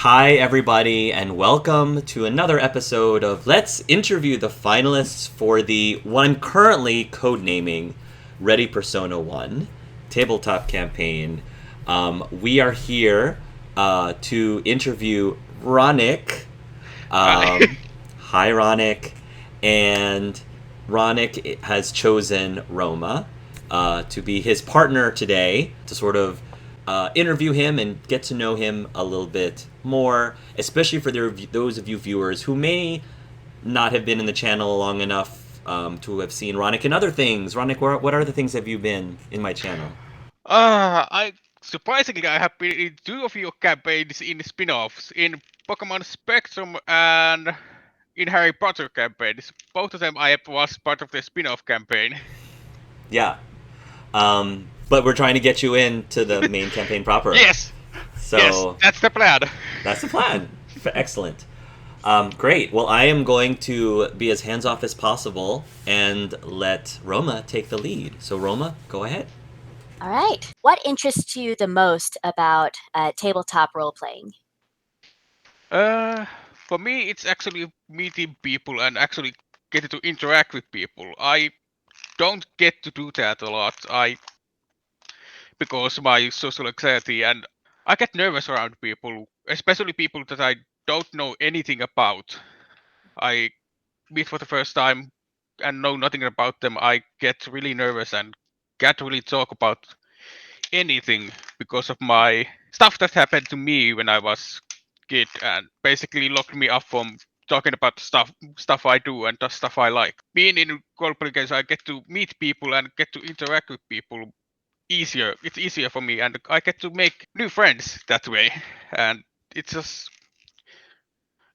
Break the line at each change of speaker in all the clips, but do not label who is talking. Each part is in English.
Hi, everybody, and welcome to another episode of Let's Interview the Finalists for the what I'm currently codenaming Ready Persona 1 Tabletop campaign. We are here to interview Ronic. Hi, Ronic. And Ronic has chosen Roma to be his partner today to sort of interview him and get to know him a little bit more, especially for those of you viewers who may not have been in the channel long enough to have seen Ronic and other things. Ronic, what other things have you been in my channel?
I surprisingly I have been in two of your campaigns in spin-offs in Pokemon Spectrum and in Harry Potter campaigns. Both of them I was part of the spin-off campaign.
Yeah. But we're trying to get you into the main campaign proper.
Yes, yes,
So
that's the plan.
that's the plan. Excellent. Great. Well, I am going to be as hands off as possible and let Roma take the lead. So, Roma, go ahead.
All right. What interests you the most about tabletop role playing?
Uh, for me, it's actually meeting people and actually getting to interact with people. I don't get to do that a lot. Because my social anxiety and I get nervous around people, especially people that I don't know anything about. I meet for the first time and know nothing about them. I get really nervous and can't really talk about anything because of my stuff that happened to me when I was kid and basically locked me up from talking about stuff I do and the stuff I like. Being in role-playing games, I get to meet people and get to interact with people easier. It's easier for me, and I get to make new friends that way. And it's just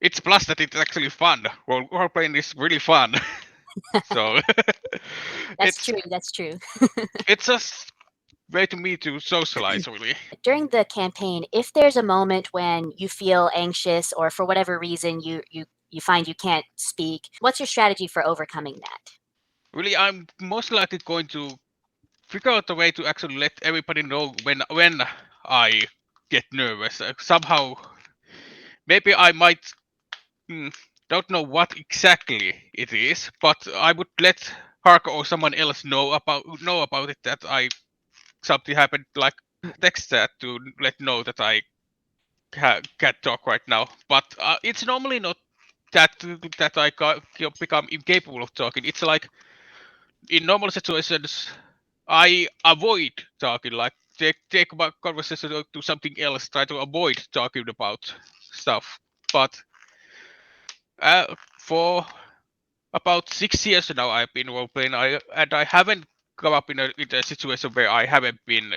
it's plus that it's actually fun. Role playing is really fun. So
That's
it's
true. That's true.
it's just way to me to socialize really.
During the campaign, if there's a moment when you feel anxious or for whatever reason you find you can't speak, what's your strategy for overcoming that?
Really, I'm most likely going to figure out a way to actually let everybody know when I get nervous. Somehow, maybe I might Hmm, don't know what exactly it is, but I would let Hark or someone else know about it that I something happened, like text that to let know that I can't talk right now. But it's normally not that I become incapable of talking. It's like in normal situations I avoid talking, like take my conversation to something else, try to avoid talking about stuff. But for about 6 years now I've been role playing. I haven't come up in a situation where I haven't been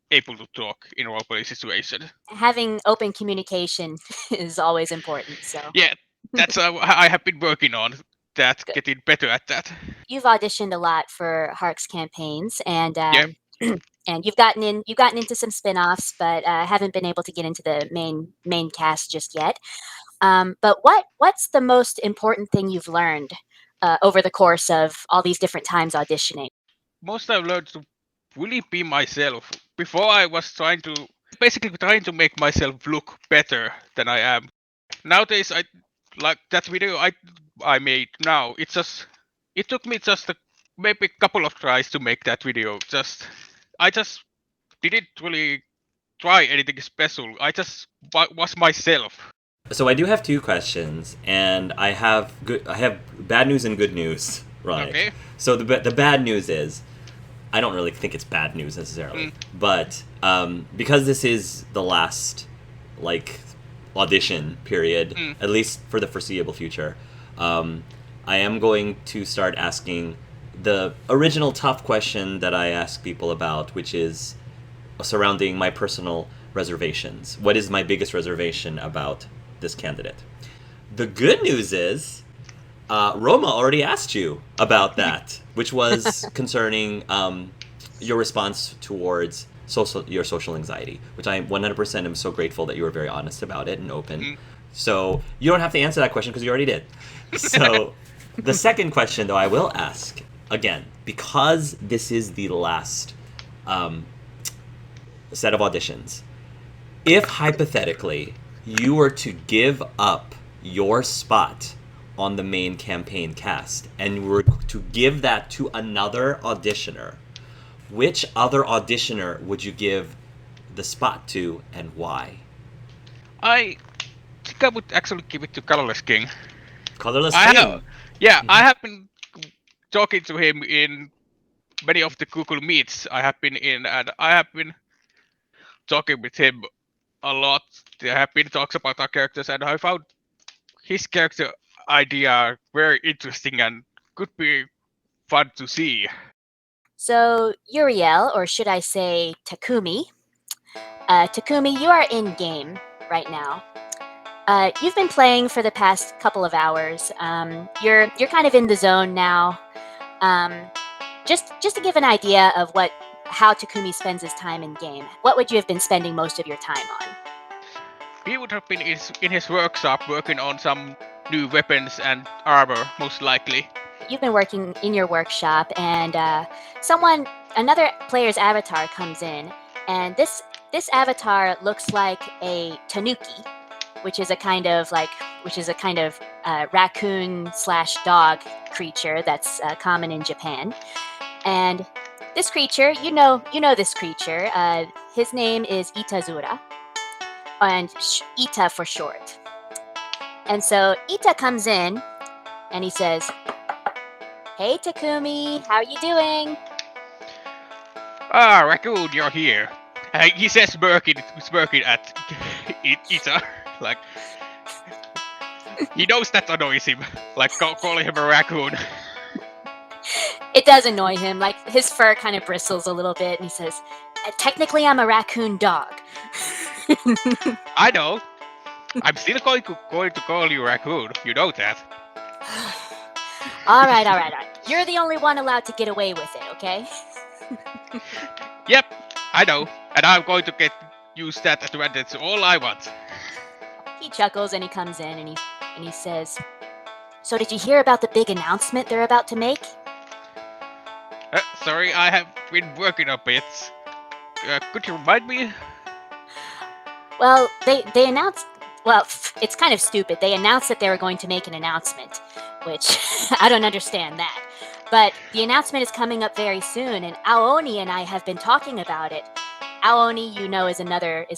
able to talk in a role playing situation.
Having open communication is always important. So
Yeah, that's I have been working on that,
good.
getting better at that.
You've auditioned a lot for Hark's campaigns, and
Yeah.
and you've gotten into some spin-offs, but haven't been able to get into the main cast just yet. But what's the most important thing you've learned over the course of all these different times auditioning?
Most I've learned to really be myself. Before I was basically trying to make myself look better than I am. Nowadays I like that video I made now. It took me just maybe a couple of tries to make that video. I just didn't really try anything special. I just was myself.
So I do have two questions, and I have bad news and good news, Ronic.
Okay.
So the bad news is, I don't really think it's bad news necessarily,
Mm.
but because this is the last like audition period,
Mm.
at least for the foreseeable future, I am going to start asking the original tough question that I ask people about, which is surrounding my personal reservations. What is my biggest reservation about this candidate? The good news is Roma already asked you about that, which was concerning your response towards your social anxiety, which I 100% am so grateful that you were very honest about it and open.
Mm.
So you don't have to answer that question because you already did. So the second question, though, I will ask again, because this is the last set of auditions. If hypothetically you were to give up your spot on the main campaign cast and were to give that to another auditioner, which other auditioner would you give the spot to and why?
I think I would actually give it to Colorless King.
Colorless
I
King.
have, yeah, I have been talking to him in many of the Google Meets I have been in, and I have been talking with him a lot. There have been talks about our characters, and I found his character idea very interesting and could be fun to see.
So, Uriel, or should I say Takumi? Takumi, you are in game right now. You've been playing for the past couple of hours. You're kind of in the zone now. Just to give an idea of how Takumi spends his time in game, what would you have been spending most of your time on?
He would have been in his workshop working on some new weapons and armor, most likely.
You've been working in your workshop, and another player's avatar comes in, and this avatar looks like a tanuki, which is a kind of raccoon / dog creature that's common in Japan. And this creature, you know this creature. His name is Itazura, and Ita for short. And so Ita comes in, and he says, "Hey Takumi, how are you doing?"
Ah, Raccoon, you're here. He says smirking at Ita. Like, he knows that annoys him. Like, calling him a raccoon.
It does annoy him. Like, his fur kind of bristles a little bit, and he says, "Technically, I'm a raccoon dog."
I know. I'm still going to call you raccoon. You know that.
All right. You're the only one allowed to get away with it, okay?
Yep, I know. And I'm going to use that advantage all I want.
He chuckles and he comes in and he says, "So did you hear about the big announcement they're about to make?"
Sorry, I have been working a bit. Could you remind me?
Well, they announced. Well, it's kind of stupid. They announced that they were going to make an announcement, which I don't understand that. But the announcement is coming up very soon, and Aoni and I have been talking about it. Aoni, is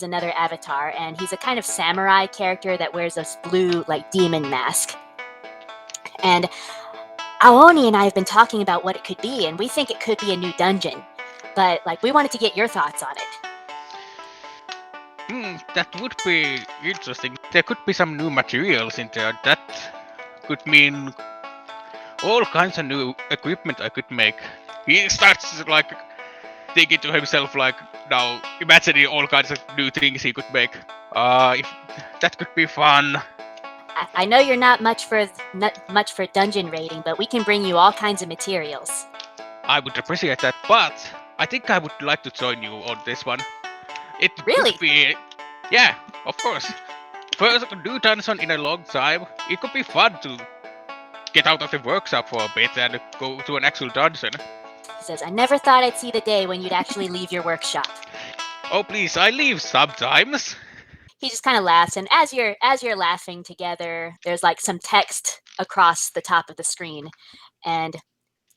another avatar, and he's a kind of samurai character that wears this blue, like, demon mask. And Aoni and I have been talking about what it could be, and we think it could be a new dungeon. But, like, we wanted to get your thoughts on it.
That would be interesting. There could be some new materials in there. That could mean all kinds of new equipment I could make. He starts, like, thinking to himself, like, now imagining all kinds of new things he could make. If that could be fun.
I know you're not much for dungeon raiding, but we can bring you all kinds of materials.
I would appreciate that, but I think I would like to join you on this one. It
Really?
could be, yeah, of course. First new dungeon in a long time. It could be fun to get out of the workshop for a bit and go to an actual dungeon.
He says, "I never thought I'd see the day when you'd actually leave your workshop."
Oh please, I leave sometimes.
He just kind of laughs, and as you're laughing together, there's like some text across the top of the screen, and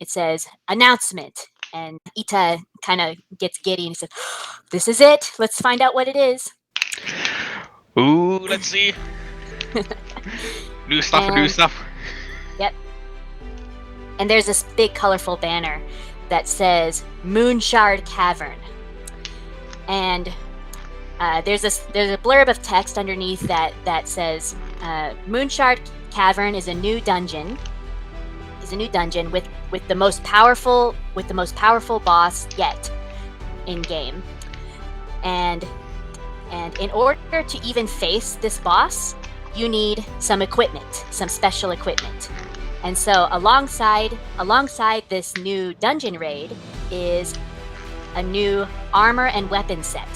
it says announcement. And Ita kind of gets giddy and he says, "This is it. Let's find out what it is."
Ooh, let's see. New stuff.
Yep. And there's this big colorful banner that says Moonshard Cavern. And there's a blurb of text underneath that says Moonshard Cavern is a new dungeon. With the most powerful boss yet in game. And in order to even face this boss, you need some equipment, some special equipment. And so alongside this new dungeon raid is a new armor and weapon set.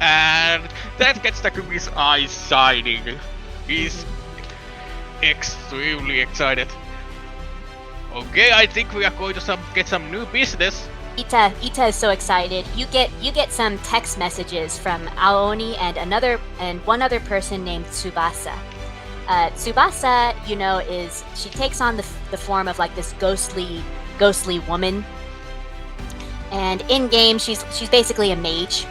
And that gets Takumi's eyes shining. He's extremely excited. Okay, I think we are going to get some new business.
Ita is so excited. You get some text messages from Aoni and one other person named Tsubasa. Tsubasa, she takes on the form of like this ghostly woman, and in game she's basically a mage,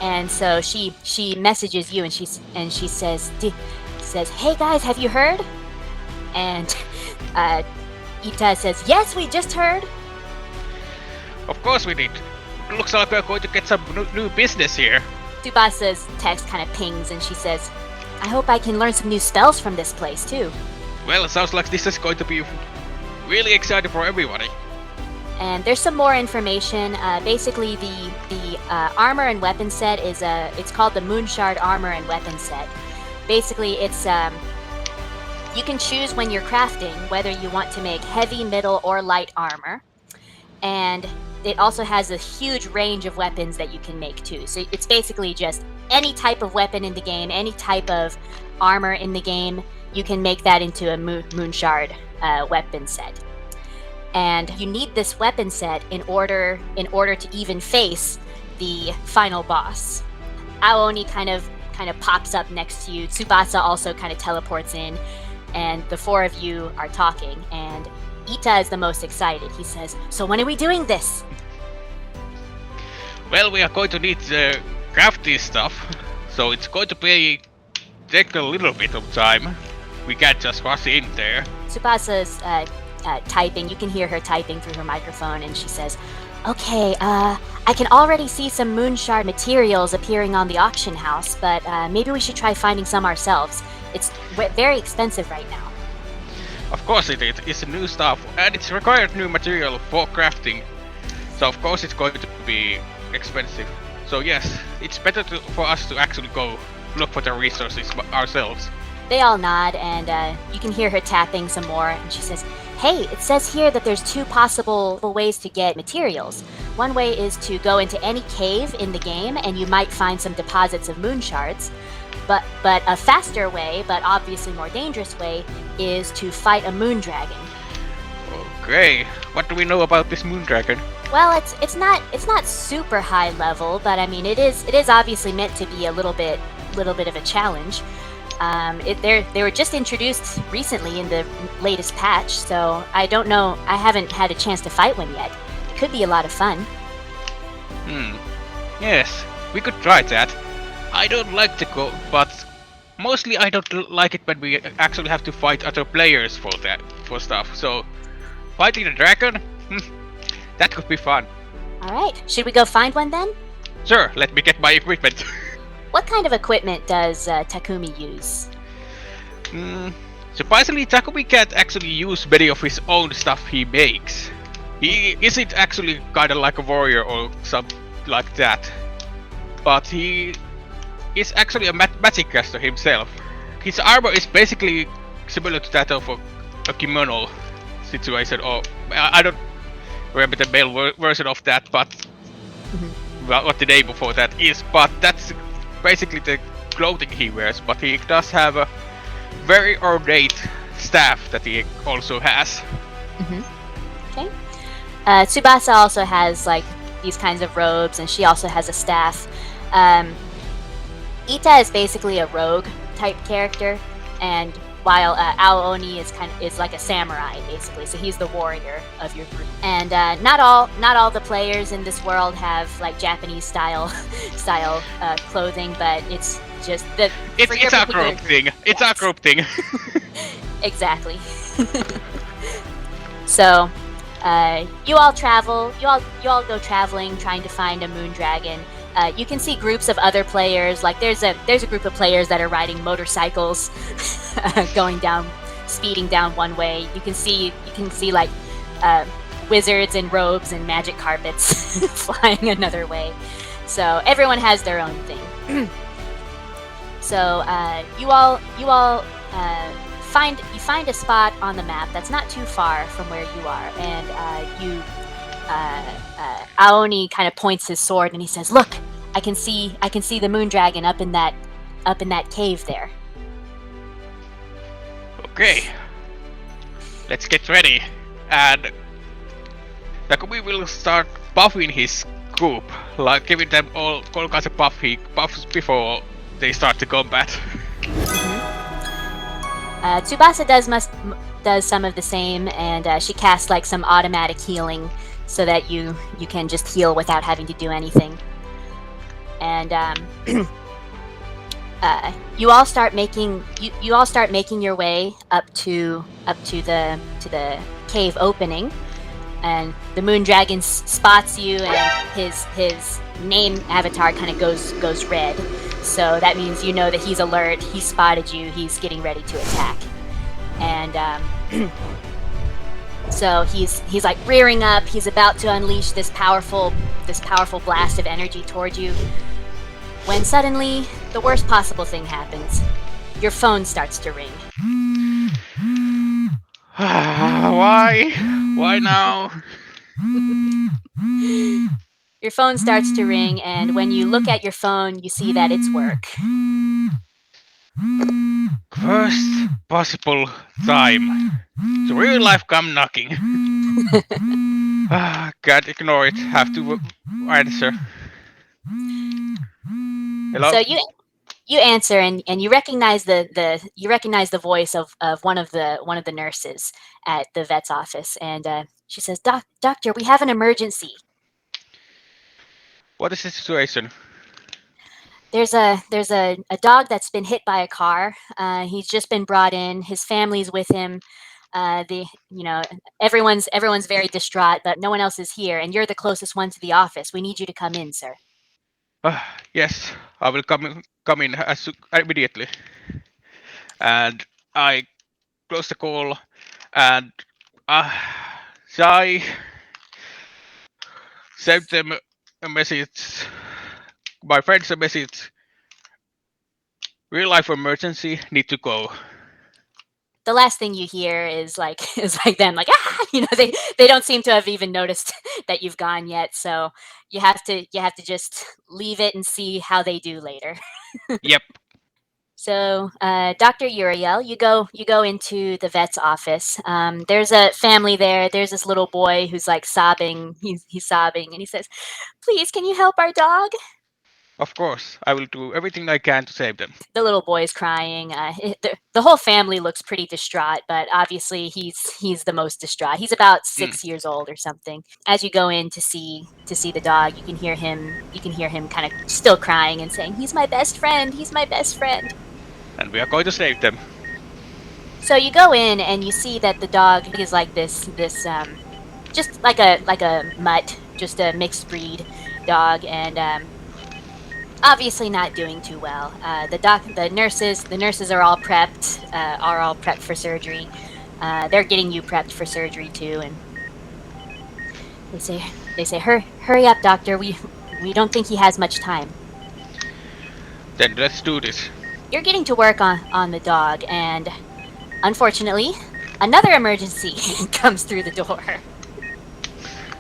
and so she messages you and she says, "Hey guys, have you heard?" And Ita says, "Yes, we just heard."
Of course we did. Looks like we're going to get some new business here.
Tsubasa's text kind of pings and she says, "I hope I can learn some new spells from this place too."
Well, it sounds like this is going to be really exciting for everybody.
And there's some more information. Basically, the armor and weapon set it's called the Moonshard Armor and Weapon Set. Basically, it's you can choose when you're crafting whether you want to make heavy, middle, or light armor, and it also has a huge range of weapons that you can make too. So it's basically just any type of weapon in the game, any type of armor in the game, you can make that into a Moonshard weapon set. And you need this weapon set in order to even face the final boss. Aoni kind of pops up next to you. Tsubasa also kind of teleports in, and the four of you are talking. And Ita is the most excited. He says, "So when are we doing this?"
Well, we are going to need to craft this stuff, so it's going to take a little bit of time. We can't just rush in there.
Tsubasa's typing. You can hear her typing through her microphone, and she says, "Okay, I can already see some Moonshard materials appearing on the auction house, but maybe we should try finding some ourselves. It's very expensive right now."
Of course it is. It's new stuff, and it's required new material for crafting. So of course it's going to be expensive. So yes, it's better for us to actually go look for the resources ourselves.
They all nod, and you can hear her tapping some more, and she says, "Hey, it says here that there's two possible ways to get materials. One way is to go into any cave in the game, and you might find some deposits of moon shards. But a faster way, but obviously more dangerous way, is to fight a moon dragon."
Okay, what do we know about this moon dragon?
Well, it's not super high level, but I mean it is obviously meant to be a little bit of a challenge. They were just introduced recently in the latest patch, so I don't know. I haven't had a chance to fight one yet. It could be a lot of fun.
Yes, we could try that. I don't like to go, but mostly I don't like it when we actually have to fight other players for stuff. So fighting a dragon, that could be fun.
All right, should we go find one then?
Sure, let me get my equipment.
What kind of equipment does Takumi use?
Surprisingly, Takumi can't actually use many of his own stuff he makes. He isn't actually kind of like a warrior or something like that. But he is actually a magic caster himself. His armor is basically similar to that of a kimono situation, or I don't remember the male version of that, but what the name before that is. But that's basically the clothing he wears, but he does have a very ornate staff that he also has.
Okay. Tsubasa also has like these kinds of robes, and she also has a staff. Ita is basically a rogue type character, and while Aoni is like a samurai basically, so he's the warrior of your group. And not all the players in this world have like Japanese style clothing, but it's just
it's our group thing. It's our group thing.
Exactly. So you all travel. You all go traveling, trying to find a moon dragon. You can see groups of other players. Like there's a group of players that are riding motorcycles, speeding down one way. You can see like wizards in robes and magic carpets flying another way. So everyone has their own thing. So you all find a spot on the map that's not too far from where you are, and Aoni kind of points his sword and he says, "Look, I can see the moon dragon up in that cave there."
Okay, let's get ready. And Takumi will start buffing his group, like giving them all kinds of buffs before they start the combat.
Tsubasa does some of the same, and she casts like some automatic healing so that you can just heal without having to do anything. And you all start making your way up to the cave opening, and the moon dragon spots you, and his name avatar kind of goes red. So that means you know that he's alert. He spotted you. He's getting ready to attack, and so he's like rearing up. He's about to unleash this powerful blast of energy toward you. When suddenly, the worst possible thing happens. Your phone starts to ring.
Why? Why now?
Your phone starts to ring, and when you look at your phone, you see that it's work.
Worst possible time. The real life come knocking. Can't ignore it. Have to answer. Hello?
So you answer, and you recognize the voice of one of the nurses at the vet's office, and she says, Doctor, we have an emergency.
What is the situation?
There's a dog that's been hit by a car. He's just been brought in. His family's with him. Everyone's very distraught, but no one else is here, and you're the closest one to the office. We need you to come in, sir.
Yes, I will come in immediately. And I close the call, and I sent them a message. My friends a message. Real life emergency. Need to go.
The last thing you hear is like them like they don't seem to have even noticed that you've gone yet. So you have to just leave it and see how they do later.
Yep.
So, Dr. Uriel, you go into the vet's office. There's a family there. There's this little boy who's like sobbing. He's sobbing, and he says, "Please, can you help our dog?"
Of course, I will do everything I can to save them.
The little boy's crying. The whole family looks pretty distraught, but obviously he's the most distraught. He's about 6 years old or something. As you go in to see the dog, you can hear him kind of still crying and saying, "He's my best friend. He's my best friend."
And we are going to save them.
So you go in and you see that the dog is like this just like a mutt, just a mixed breed dog, and obviously not doing too well. The nurses are all prepped for surgery. They're getting you prepped for surgery too, and they say, hurry up, doctor. We don't think he has much time.
Then let's do this.
You're getting to work on the dog, and unfortunately, another emergency comes through the door.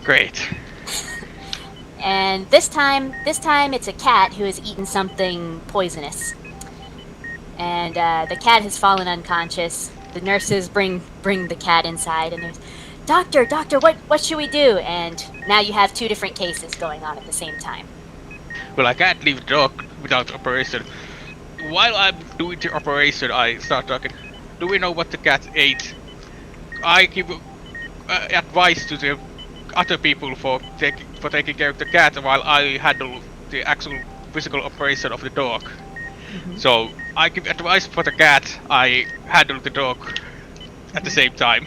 Great.
And this time it's a cat who has eaten something poisonous. And the cat has fallen unconscious. The nurses bring the cat inside, and there's, Doctor, what should we do? And now you have two different cases going on at the same time.
Well, I can't leave the dog without operation. While I'm doing the operation, I start talking. Do we know what the cat ate? I give advice to the other people for taking care of the cat while I handle the actual physical operation of the dog.
Mm-hmm.
So I give advice for the cat. I handle the dog at the same time.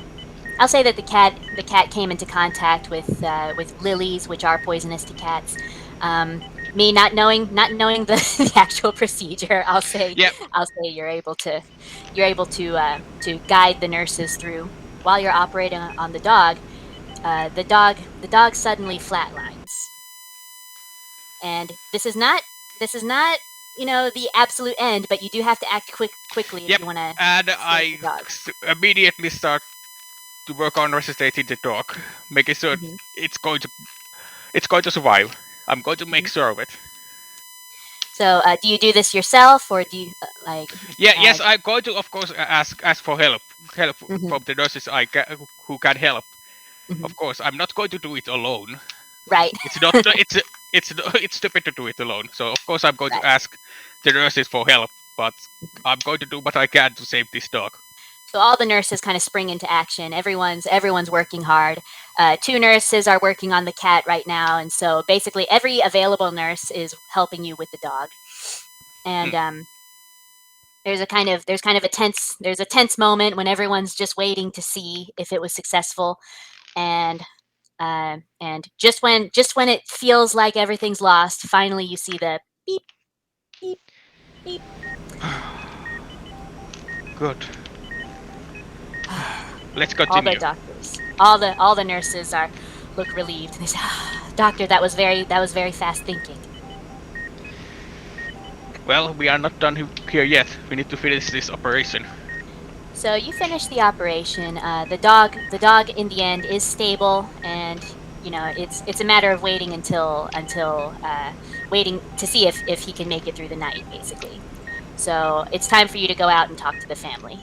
I'll say that the cat came into contact with lilies, which are poisonous to cats. Me not knowing the actual procedure, I'll say you're able to guide the nurses through while you're operating on the dog. The dog suddenly flatlines, and this is not the absolute end, but you do have to act quickly if you want to.
And I immediately start to work on resuscitating the dog, making sure it's going to survive. I'm going to make sure of it.
So, do you do this yourself, or do you
Yes, I'm going to, of course, ask for help from the nurses who can help. Of course, I'm not going to do it alone.
Right.
It's not. It's stupid to do it alone. So of course I'm going
Right.
to ask the nurses for help. But I'm going to do what I can to save this dog.
So all the nurses kind of spring into action. Everyone's working hard. 2 nurses are working on the cat right now, and so basically every available nurse is helping you with the dog. And there's kind of a tense moment when everyone's just waiting to see if it was successful, and just when it feels like everything's lost, finally you see the beep beep beep.
Good. Let's
All the
continue.
doctors, all the nurses are look relieved, and they say, "Doctor, that was very fast thinking."
Well, we are not done here yet. We need to finish this operation.
So you finish the operation. The dog in the end is stable, and it's a matter of waiting until waiting to see if he can make it through the night, basically. So it's time for you to go out and talk to the family.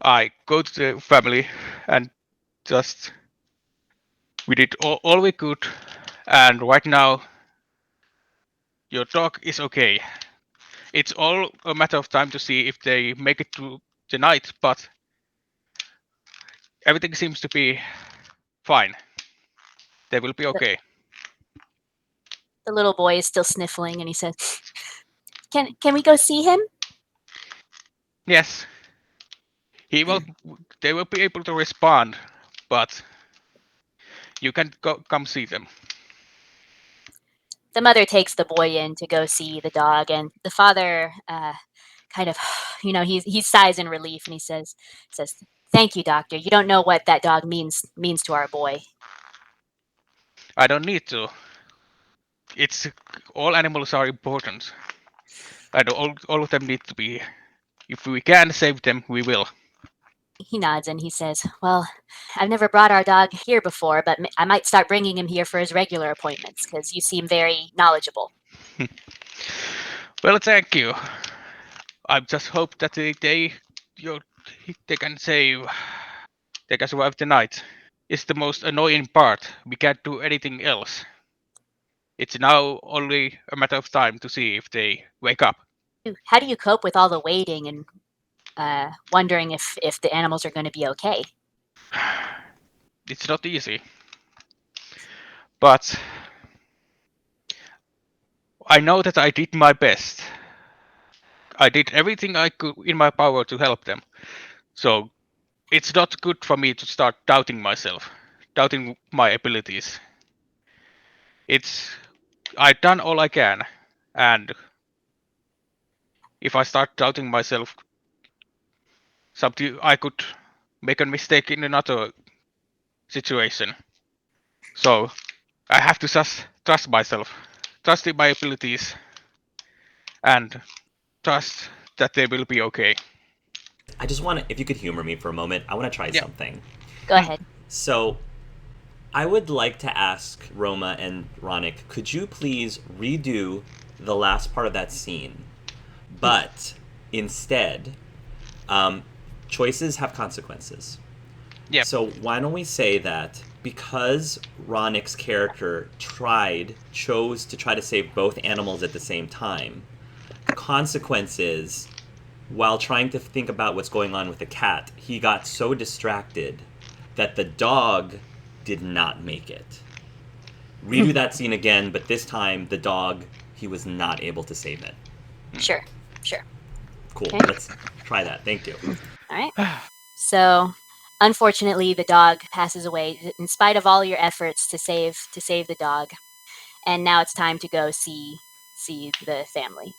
I go to the family and just we did all we could, and right now your dog is okay. It's all a matter of time to see if they make it through the night, but everything seems to be fine. They will be
The,
okay.
the little boy is still sniffling, and he says, "Can we go see him?"
Yes, he will. They will be able to respond, but you can come see them.
The mother takes the boy in to go see the dog, and the father kind of, he sighs in relief, and he says, "Thank you, doctor. You don't know what that dog means to our boy."
I don't need to. It's all animals are important. And all of them need to be. If we can save them, we will.
He nods and he says, "Well, I've never brought our dog here before, but I might start bringing him here for his regular appointments because you seem very knowledgeable."
Well, thank you. I just hope that you, they can save. They can survive the night. It's the most annoying part. We can't do anything else. It's now only a matter of time to see if they wake up.
How do you cope with all the waiting and wondering if the animals are going to be okay?
It's not easy. But I know that I did my best. I did everything I could in my power to help them. So it's not good for me to start doubting myself, doubting my abilities. It's I've done all I can, and if I start doubting myself, something I could make a mistake in another situation. So I have to just trust myself, trust in my abilities, and trust that they will be okay.
I just want to, if you could humor me for a moment, I want to try
Yeah.
something.
Go ahead.
So, I would like to ask Roma and Ronic, could you please redo the last part of that scene? But instead, choices have consequences.
Yep.
So why don't we say that because Ronic's character chose to try to save both animals at the same time, the consequence is, while trying to think about what's going on with the cat, he got so distracted that the dog did not make it. Redo that scene again, but this time the dog, he was not able to save it.
Sure.
Cool.
Okay.
Let's try that. Thank you.
All right. So, unfortunately, the dog passes away in spite of all your efforts to save the dog. And now it's time to go see the family.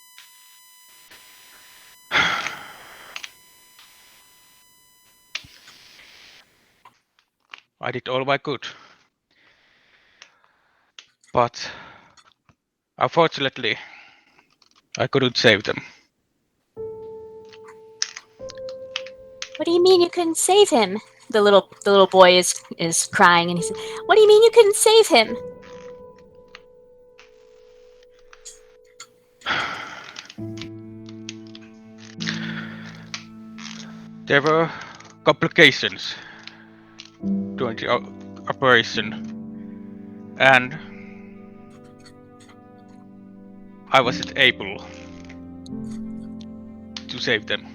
I did all I could. But unfortunately, I couldn't save them.
What do you mean you couldn't save him? The little boy is crying, and he says, "What do you mean you couldn't save him?"
There were complications during the operation. And I wasn't able to save them.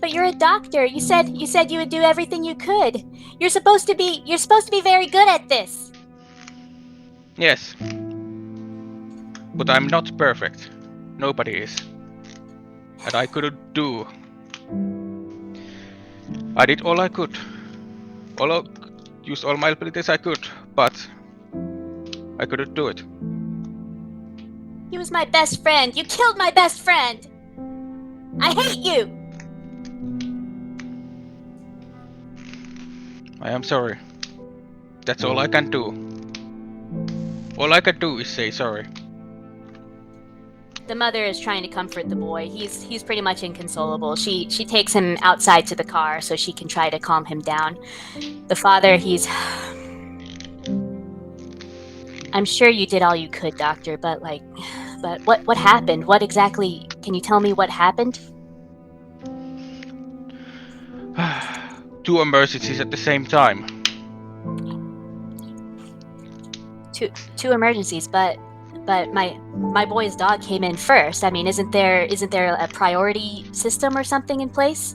But you're a doctor. You said you would do everything you could. You're supposed to be very good at this.
Yes. But I'm not perfect. Nobody is. And I couldn't do. I did all I could. Used all my abilities I could, but I couldn't do it.
He was my best friend. You killed my best friend. I hate you.
I am sorry. That's all I can do. All I can do is say sorry.
The mother is trying to comfort the boy. He's pretty much inconsolable. She takes him outside to the car so she can try to calm him down. The father, I'm sure you did all you could, doctor, but what happened? What exactly? Can you tell me what happened?
2 emergencies at the same time.
Two emergencies, but my boy's dog came in first. I mean, isn't there a priority system or something in place?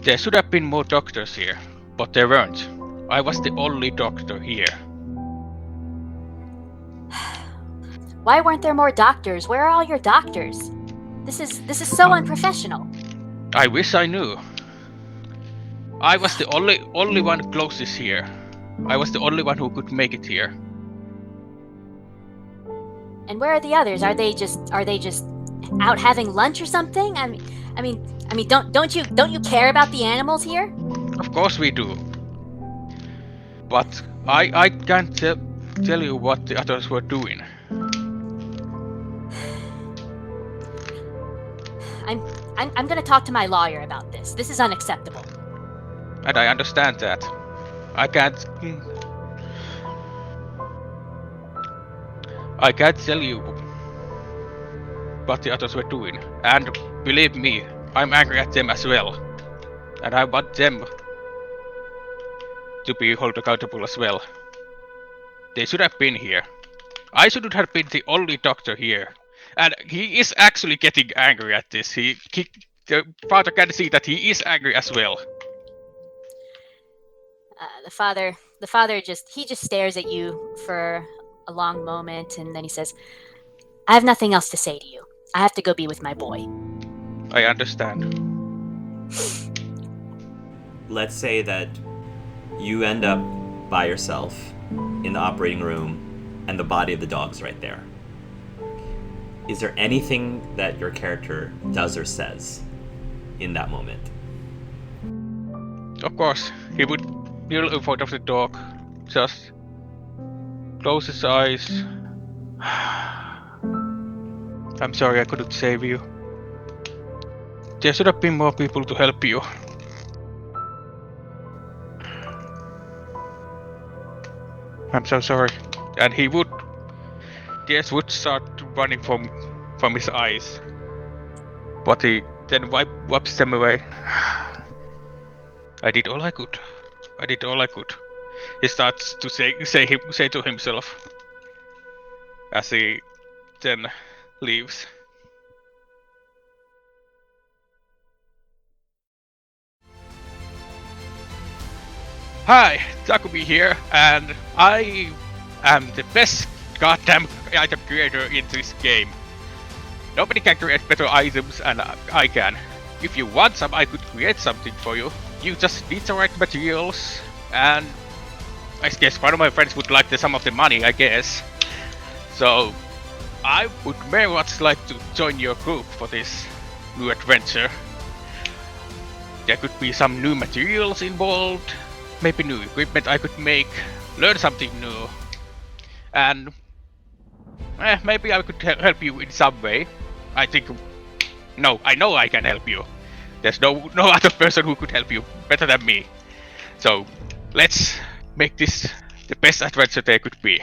There should have been more doctors here, but there weren't. I was the only doctor here.
Why weren't there more doctors? Where are all your doctors? This is so unprofessional.
I wish I knew. I was the only one closest here. I was the only one who could make it here.
And where are the others? Are they just out having lunch or something? I mean, don't you care about the animals here?
Of course we do. But I can't tell you what the others were doing.
I'm gonna talk to my lawyer about this. This is unacceptable.
And I understand that. I can't tell you what the others were doing. And believe me, I'm angry at them as well. And I want them to be held accountable as well. They should have been here. I shouldn't have been the only doctor here. And he is actually getting angry at this. The father can see that he is angry as well.
The father just stares at you for a long moment, and then he says, "I have nothing else to say to you. I have to go be with my boy."
I understand.
Let's say that you end up by yourself in the operating room, and the body of the dog's right there. Is there anything that your character does or says in that moment?
Of course, he would kneel in front of the dog, just close his eyes. I'm sorry I couldn't save you. There should have been more people to help you. I'm so sorry. And tears would start running from his eyes. But he then wipes them away. I did all I could. I did all I could. He starts to say to himself as he then leaves. Hi, Takumi here, and I am the best goddamn item creator in this game. Nobody can create better items than I can. If you want some, I could create something for you. You just need the right materials, and I guess one of my friends would like some of the money, I guess. So, I would very much like to join your group for this new adventure. There could be some new materials involved, maybe new equipment I could make, learn something new, and maybe I could help you in some way. I know I can help you. There's no other person who could help you better than me. So, let's make this the best adventure there could be.